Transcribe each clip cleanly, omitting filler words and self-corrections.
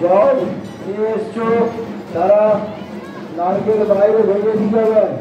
জল নিয়ে এসছো, তারা নারকেল বাইরে ভেঙে দিয়ে যাবেন।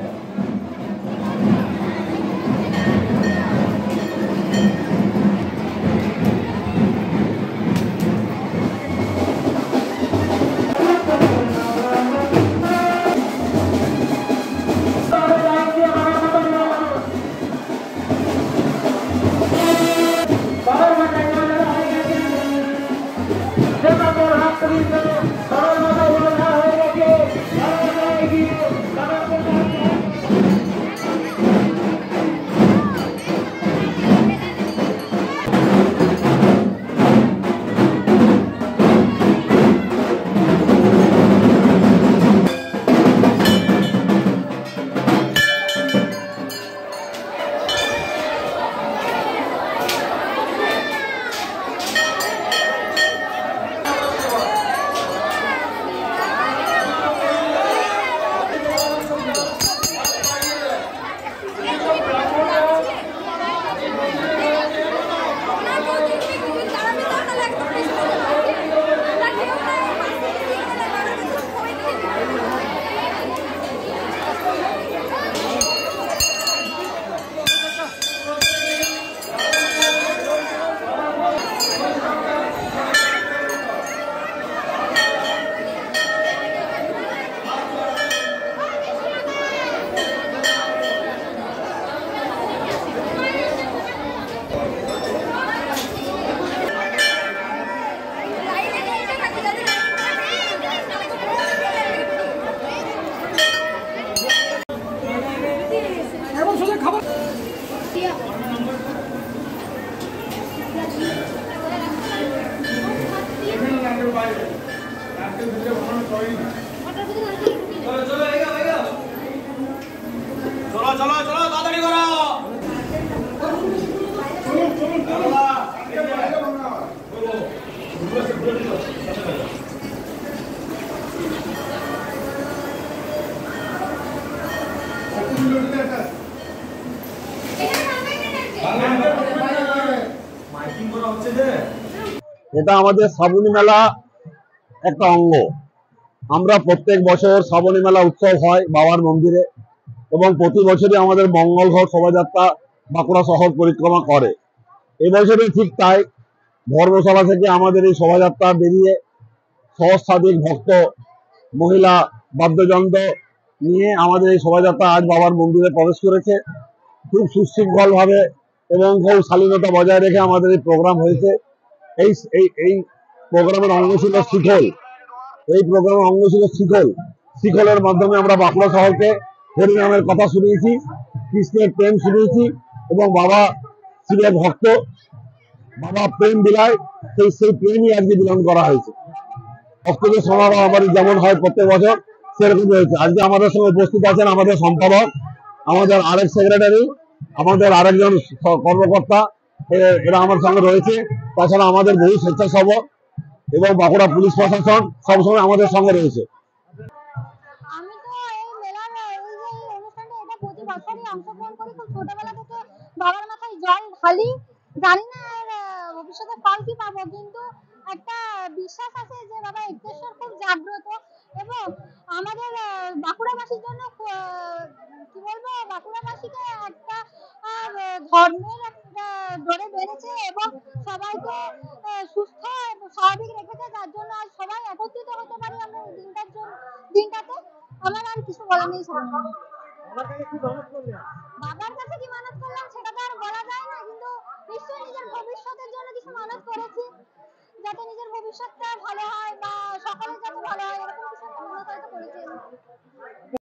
এটা আমাদের শ্রাবণী মেলা একটা অঙ্গ। আমরা প্রত্যেক বছর শ্রাবণী মেলা উৎসব হয় বাবার মন্দিরে, এবং প্রতি বছরই আমাদের মঙ্গল ঘট শোভাযাত্রা বাঁকুড়া শহর পরিক্রমা করে। এবছরে ঠিক তাই, ধর্মশালা থেকে আমাদের এই শোভাযাত্রা বেরিয়ে সহস্রাধিক ভক্ত মহিলা বাদ্যযন্ত্র নিয়ে আমাদের এই শোভাযাত্রা আজ বাবার মন্দিরে প্রবেশ করেছে। খুব সুশৃঙ্খল ভাবে এবং খুব শালীনতা বজায় রেখে আমাদের এই প্রোগ্রাম হয়েছে। এই প্রোগ্রামের অঙ্গ ছিল শিখল। এই প্রোগ্রামের অঙ্গ ছিল শিখল। শিখলের মাধ্যমে আমরা বাঁকুড়া শহরকে হরিনামের কথা শুনিয়েছি, কৃষ্ণের প্রেম শুনিয়েছি, এবং বাবা শিবের ভক্ত, বাবা প্রেম বিলায়, সেই প্রেমই আজকে মিলন করা হয়েছে। ভক্তদের সমাগম আমাদের যেমন হয় প্রত্যেক বছর, সেরকম হয়েছে। আজকে আমাদের সঙ্গে উপস্থিত আছেন আমাদের সম্পাদক, আমাদের আরেক সেক্রেটারি, আমাদের আরেকজন কর্মকর্তা, এরা আমার সঙ্গে রয়েছে। তাছাড়া আমাদের বহু স্বেচ্ছাসেবক এবং বাঁকুড়া পুলিশ প্রশাসন সবসময় আমাদের সঙ্গে রয়েছে। আমি তো এই মেলার অনুষ্ঠানটা এটা প্রতি বছরই অংশগ্রহণ করি। খুব ছোটবেলা থেকে বাবার মাথায় জল ঢালি, জানি না ভবিষ্যতে ফল কি পাবো, কিন্তু একটা বিশ্বাস আছে যে বাবা একটেশ্বর খুব জাগ্রত। এবং আমাদের বাঁকুড়াবাসীর জন্য কি বলবো, বাঁকুড়াবাসীকে একটা ধর্মের একটা ডোরে বেঁধেছে এবং সবাইকে সুস্থ এবং স্বাভাবিক রেখেছে, যার জন্য আজ সবাই একত্রিত হতে পারি আমরা এই দিনটাতে। আমার আর কিছু বলার নেই। বাবার